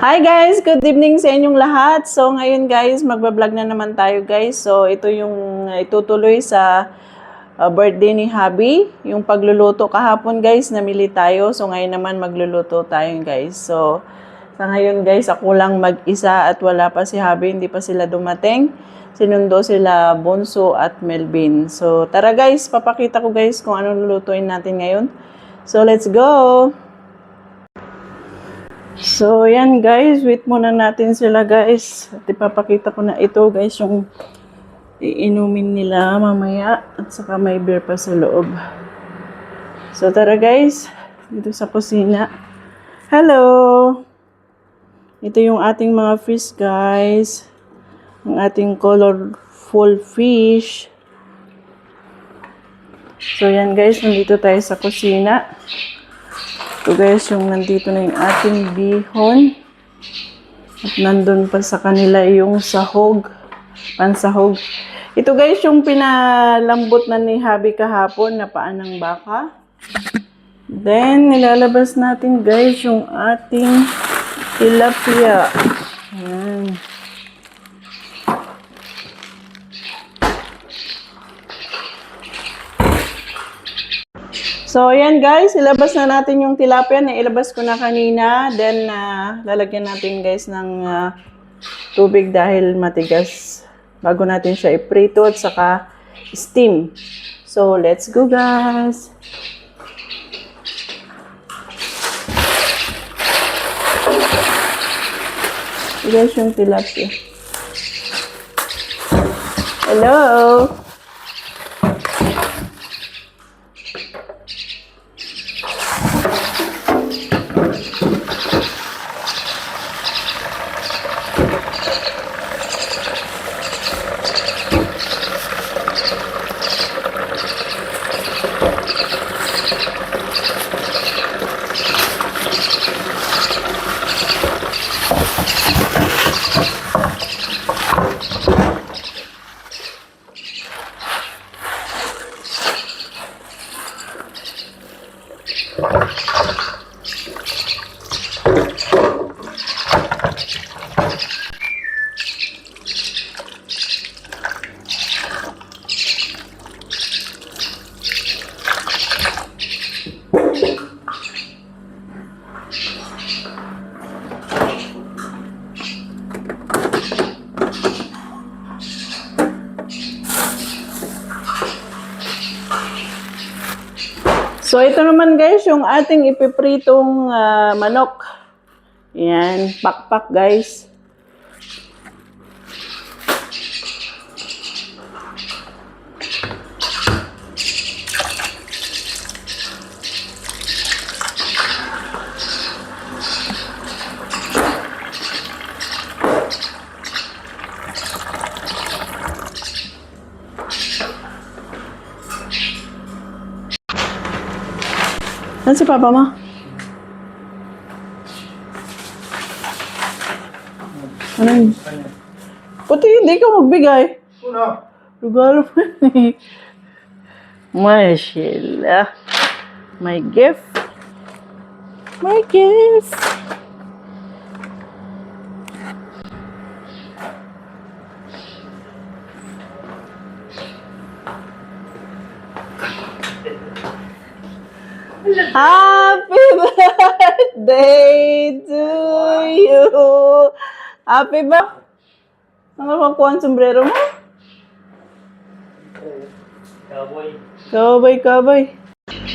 Hi guys! Good evening sa inyong lahat. So ngayon guys, magbablog na naman tayo guys. So ito yung itutuloy sa birthday ni Habi. Yung pagluluto kahapon guys, namili tayo. So ngayon naman magluluto tayo guys. So sa ngayon guys, ako lang mag-isa at wala pa si Habi. Hindi pa sila dumating. Sinundo sila Bonso at Melvin. So tara guys, papakita ko guys kung anong lulutuin natin ngayon. So let's go! So, yan guys. Wait muna natin sila guys. At ipapakita ko na ito guys yung iinumin nila mamaya. At saka may beer pa sa loob. So, tara guys. Dito sa kusina. Hello! Ito yung ating mga fish guys. Ang ating colorful fish. So, yan guys. Nandito tayo sa kusina. Ito guys, yung nandito na yung ating bihon. At nandun pa sa kanila yung sahog. Pansahog. Ito guys, yung pinalambot na ni Habi kahapon na paan ng baka. Then, nilalabas natin guys yung ating tilapia. Ayan. So, ayan guys, ilabas na natin yung tilapia na ilabas ko na kanina. Then, lalagyan natin guys ng tubig dahil matigas. Bago natin siya iprito at saka steam. So, let's go guys! Ito guys yung tilapia. Hello! So, ito naman guys, yung ating ipipritong manok. Yan, pakpak guys. Saan si Papa mo? Ano yun? Puti, hindi ka magbigay. Una. Regalo mo yun eh. Mashallah. My gift. My gift. Happy birthday to you. Happy ba? Saan ka makuha ang sombrero mo? Cowboy. Cowboy.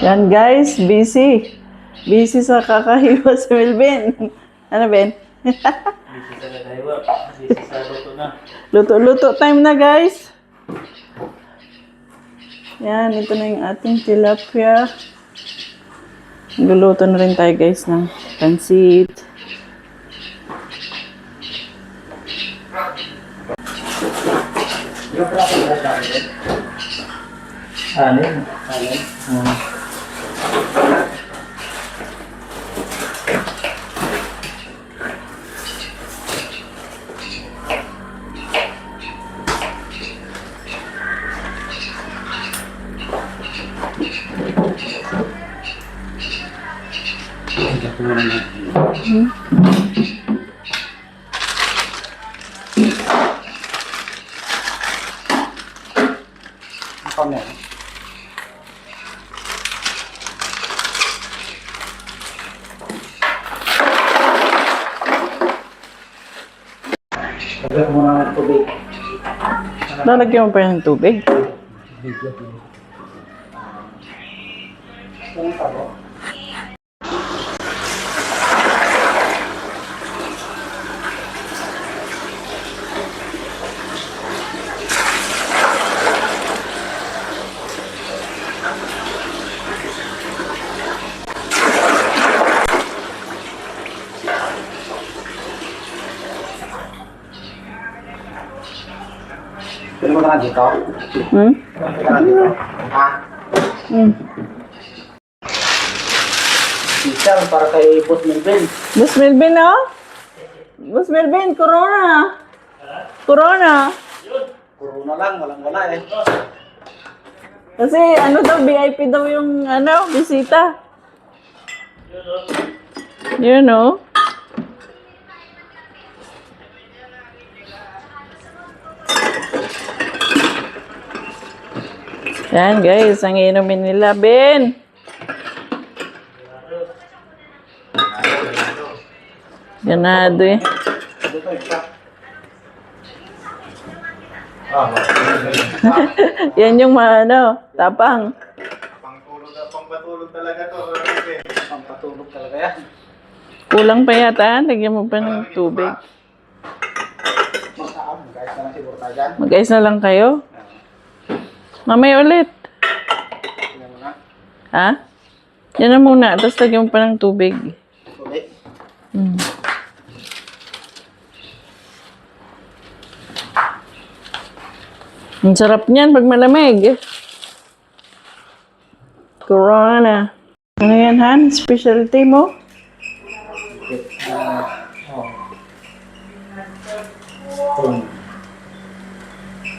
Yan guys, busy. Busy sa kakahiwa si Melvin. Ano Ben? Busy sa naghahiwa. Busy sa luto na. Luto-luto time na guys. Yan, ito na yung ating tilapia. Luluto na rin tayo guys ng pansit. Anin. Lagyan mo na ng tubig. Lalagyan mo pa ng tubig. Kung tabo. Pwede mo na dito? Hmm? Pwede ka na dito? Ha? Hmm. Isang para kay Boss Melvin. Boss Melvin, oh? Boss Melvin, corona. Corona. Corona lang, walang wala eh. Kasi ano daw, VIP daw yung bisita. You know? Yan guys, ang inumin nila, Ben. Ganado eh. Dito isa. Yan yung tapang. Pampatulog talaga to. Pampatulog talaga yan. Kulang pa yata, lagyan mo pa ng tubig. Magkaam, guys na lang siguro tayo dyan. Mag-ayos na lang kayo. Mamaya ulit. Tingnan mo na. Ha? Yan na muna, tapos lagyan mo pa ng tubig. Tubig. Hmm. Ang sarap niyan pag malamig. Corona. Ano yan, Han? Specialty mo?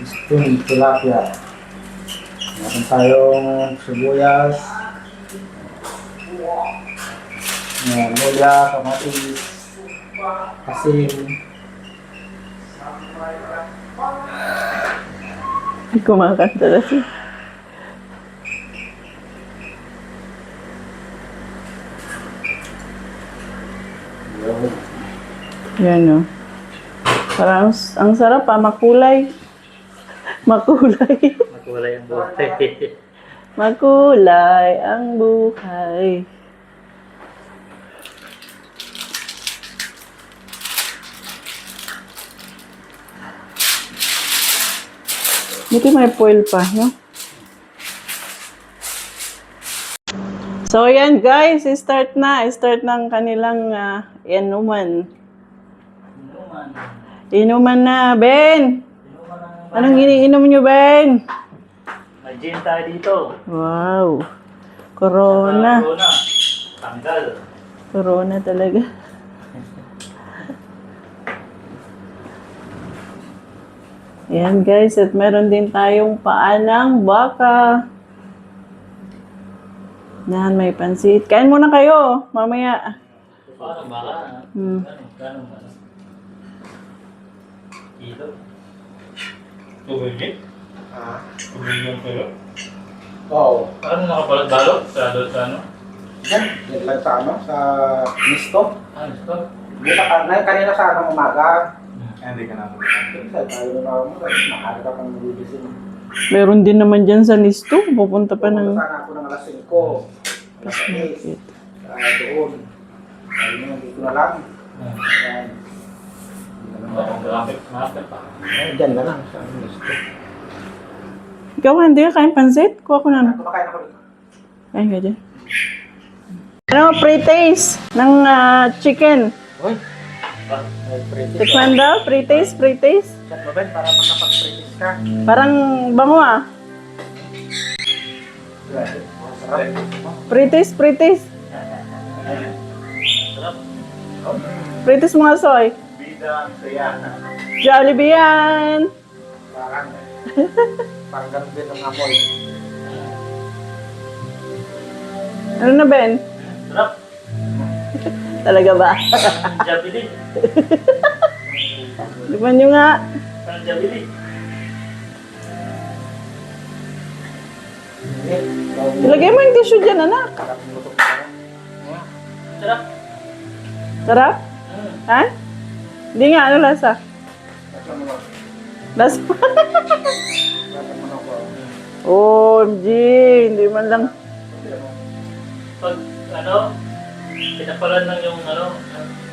Spoon tilapia. Meron tayong sibuyas. Luya, kamatis, asin. Hindi kumakanta na siya. Yan o. Parang ang sarap makulay. Makulay. Magkulay ang buhay. Makulay ang buhay. Buti may foil pa, no? So, yan guys, start na. Start ng kanilang inuman. Inuman na, Ben! Anong iniinom nyo, Ben? May gin tayo dito. Wow. Corona. Corona. Tanggal. Corona talaga. Ayan guys, at meron din tayong paanang baka. Yan, may pansit. Kain muna kayo, mamaya. Paano baka? Hmm. Gano'n? Kilo? Tubig? Tubig yung kayo? Oo. Paano nakabalot-balot? Sa ano? Yan, yan lang sa sa misto. Ano ito? Kanina sa umaga. Hindi ka naman. Sa tayo na mo, maaga ka pang magigising. Meron din naman dyan sa Nisto. Pupunta pa ng... Sana ako ng alas 5. Alas 6. Doon. Ayun na, dito na lang. Yan. Malapit pa. Diyan na lang sa misto. Ikaw, hindi ka kain pansit? Kuha ko na. Kumakain ako dito. Ay, nga dyan. Ano, pre-taste ng chicken. Uy! Ay, pretty. Tikman daw, pre-taste, pre-taste. Chat mo, Ben, para makapag-practice ka. Parang bango Sarap. Pre-taste, pre-taste. Sarap. Pre-taste mga soy. Bida, saya. Jollibee yan. Parang ganun din ang amoy. Ano na, Ben? Sarap. Talaga ba? Jabili. Tikman nyo nga. Parang jabili. Ilagay mo yung tissue dyan, anak. Sarap. Sarap? Ha? Hindi nga, ano lasa? Last Lasa mo na ko. OMG, hindi man lang. Pag, ano, pinapalan lang yung, ano,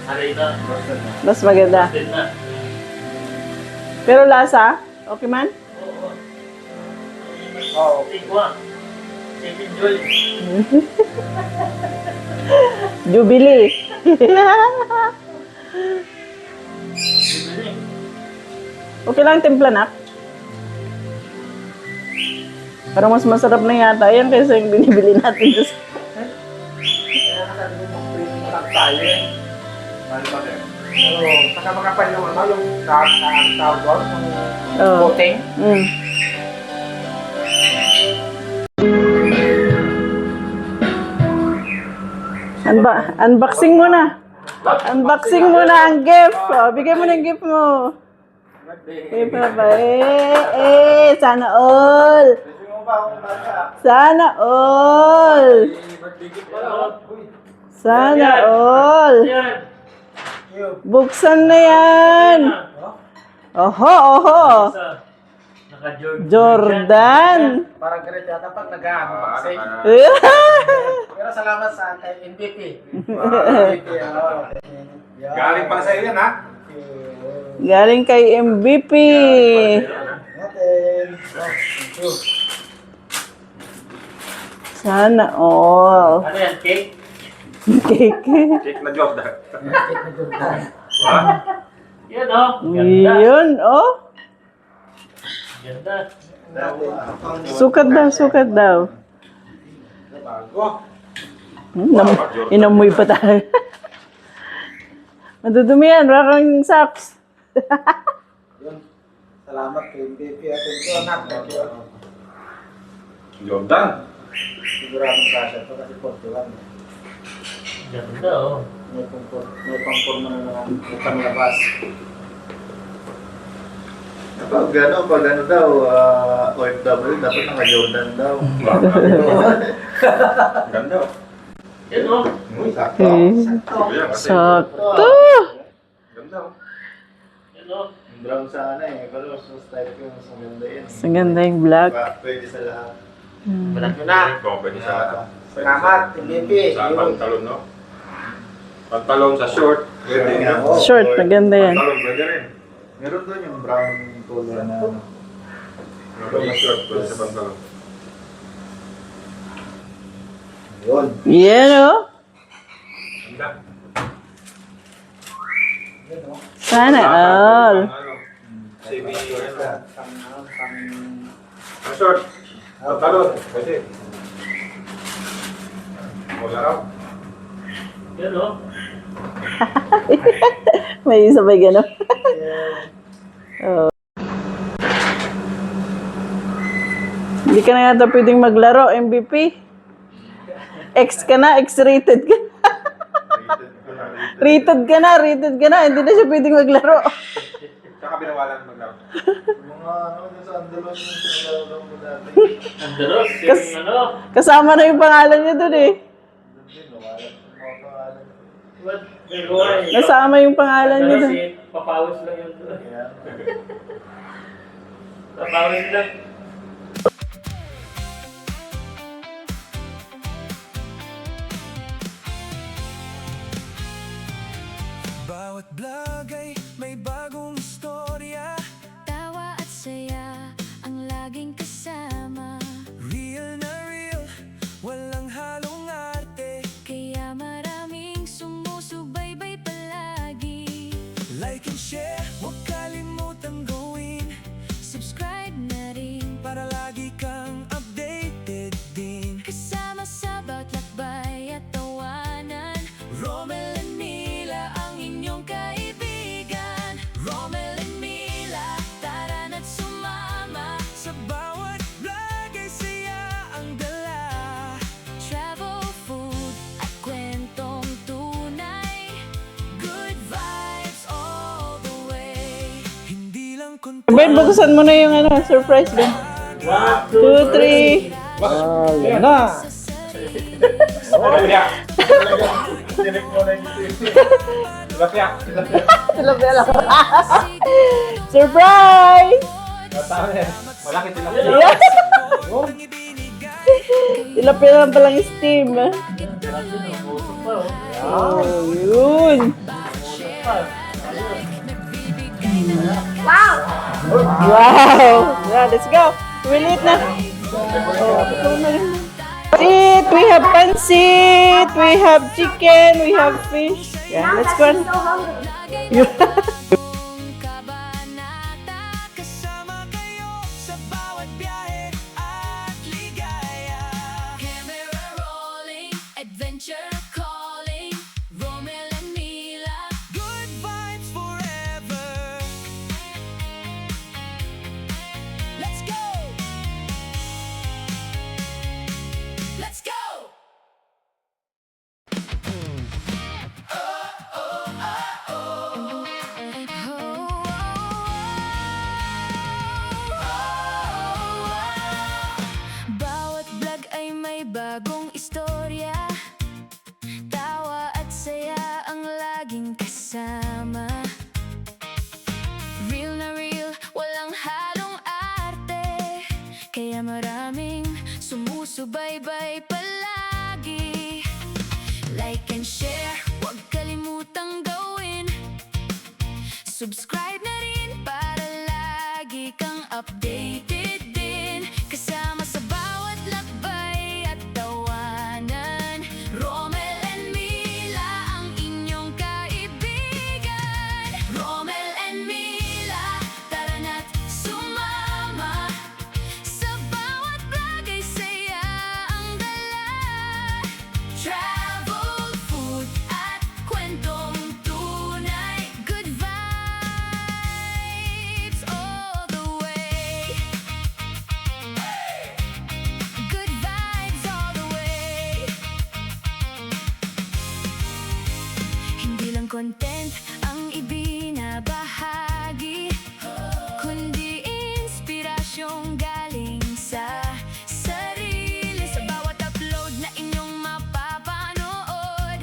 haray na. Mas maganda. Din na. Pero lasa, okay man? Oo. Oo. Tigwa. Enjoy. Jubilee. Okay lang timpla na. Parang mas masarap na yata yan kaysa yung binibili natin. Kaya nasabi mo, pwede mo lang tayo eh. Oo. Saka makapal yung ano, yung tawag doon, yung Oo. coating. Mm. Unboxing muna. Unboxing muna ang gift. Oh, bigay mo ng gift mo. Eh, papa. Sana all. Pwede mo ba akong bata? Sana all. Sana all. Yan. Buksan na yan. Oho, oho. Isa. Naka-Jordan. Jordan. Parang ganito yata pag nag-unboxing. Pero salamat sa kay MVP. MVP, oo. Galing pala sa iyo yan, ha? Galing kay MVP. Natin. Thank you. Sana all. Ano yan, cake? Cake. Cake na Jordan. Yan, oh. Ganda. Yun, oh. Ganda. Sukat daw, sukat daw. Bago. Inamoy pa tayo. Madudumi yan, rakang socks. Yun. Salamat kay MVP at ito anak. Thank you. Jordan. Siguradong kasya ito kasi 41. Ganda, oh. May pang-forma na naman. May panglabas. Pag ano daw, OFW, dapat naka-Jordan daw. Ganda. Yan, oh. Uy, sakto. Okay. Sakto. Ganda. Yan, oh. Brown sana eh, pero mas type ko mas maganda yun. Ang ganda yung black. Pwede sa lahat. Balat nyo na. Oo, pwede sa... Salamat, MVP. Sa pantalon, no? Pantalon sa short. Pwede Short. nga. Short, maganda yan. Pantalon, pwede rin. Meron doon yung brown color na ano. Meron sa short, pwede sa pantalon. Yun. Yan, oh. Ganda. Yun, oh. Sana all. Semi, ano. Pang Ang short. Pantalon, pwede. Wala raw. Yan, oh. May sabay gano'n. Oh. Hindi ka na yata pwedeng maglaro, MVP. X ka na, X-rated ka. Rated ka na, hindi na siya pwedeng maglaro. Tsaka binawalan maglaro. Mga ano, dun sa Andalos yung pinaglalaro mo dati. Andalos, yung ano. Kasama na yung pangalan niya dun eh. Doon din, nawalan yung mga pangalan. What? Gagawa, eh. Nasama yung pangalan niya Andalos, dun. eh. Papawis lang yun. Kaya, Papawis lang. Bawat vlog ay may bagong istorya. Tawa at saya ang laging kasama. Real na real, walang halong arte. Kaya maraming sumusubaybay palagi. Like and share, huwag kalimutang gawin. Subscribe na rin Para lagi kang updated din. kasama sa bawat lakbay at tawanan. Romel and Mila ang inyong kaibigan. Romel and Mila, tara na't sumama. Sa bawat vlog ay saya ang dala. Travel, food at kwentong tunay. Good vibes all the way. Hindi lang Ben, buksan mo na yung ano, surprise, Ben. 1, 2, 3. Yan na. Sa sarili. Ano yan? Direct mo na yung Tilapia. Tilapia lang. Surprise! Tama yan. Malaki tilapia. Yeah. Tilapia lang palang steam. Oh, yun. Wow! Yeah, let's go. Wilit na. Pancit! We have pancit! We have chicken! We have fish! Yeah, let's go. Kabanata, kasama kayo sa bawat biyahe at ligaya. Camera rolling, adventure calling, Romel and Mila, good vibes forever. Let's go! Let's go! Bawat vlog ay may bagong istorya, tawa at saya ang laging kasama. Real na real, walang halong arte, kaya maraming sumusubaybay palagi. Like and share, huwag kalimutang gawin. Subscribe na rin para lagi kang updated din. Kasama sa bawat lakbay at tawanan, Romel and Mila ang inyong kaibigan. Romel and Mila, tara na't sumama. Sa bawat vlog ay saya ang dala. Travel, food at kwentong tunay. Good vibes all the way. Good vibes all the way. Hindi lang content ang ibinabahagi, kundi inspirasyong galing sa sarili. Sa bawat upload na inyong mapapanood,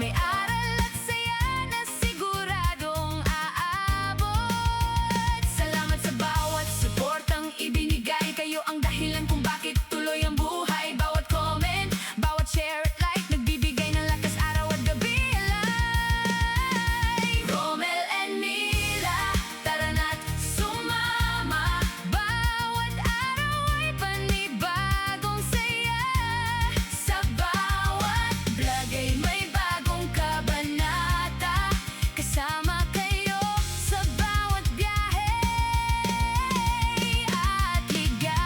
may aral at saya na siguradong aabot. Salamat sa bawat suportang ibinigay. Kayo ang dahilan kung bakit tuloy ang buhay. Bawat comment, bawat share at like, nagbibigay ng lakas araw at gabi. Alive! Romel and Mila, tara na't sumama. Bawat araw ay panibagong saya. Sa bawat vlog ay may bagong kabanata. Kasama kayo sa bawat biyahe at ligaya.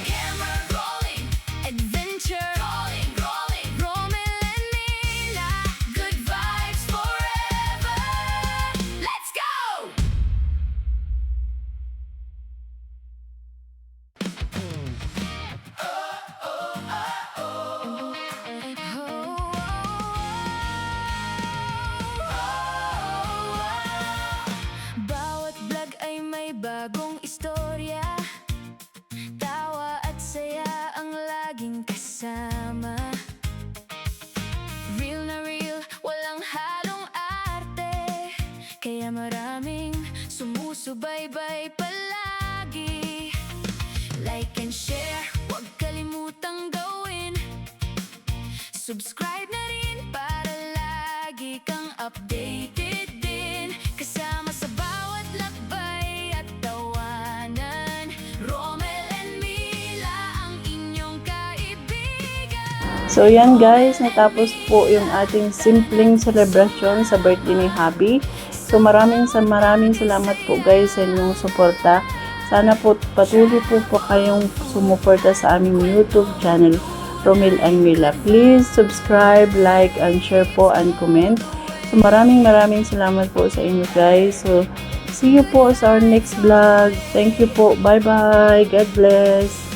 Camera rolling, adventure calling, rolling, Romel and Mila, good vibes forever. Let's go! Bawat vlog ay may bagong istorya, tawa at saya ang laging kasama. Real na real, walang halong arte, kaya maraming sumusubaybay palagi. Like and share, huwag kalimutang gawin. Subscribe na rin para lagi kang updated din. Kasama sa bawat lakbay at tawanan, Romel and Mila ang inyong kaibigan. So yan guys, natapos po yung ating simpleng celebration sa birthday ni Habi. So maraming salamat po guys sa inyong suporta. Sana po patuloy po kayong sumuporta sa aming YouTube channel, Romel and Mila. Please subscribe, like, and share po and comment. So maraming salamat po sa inyo guys. So see you po sa our next vlog. Thank you po. Bye bye. God bless.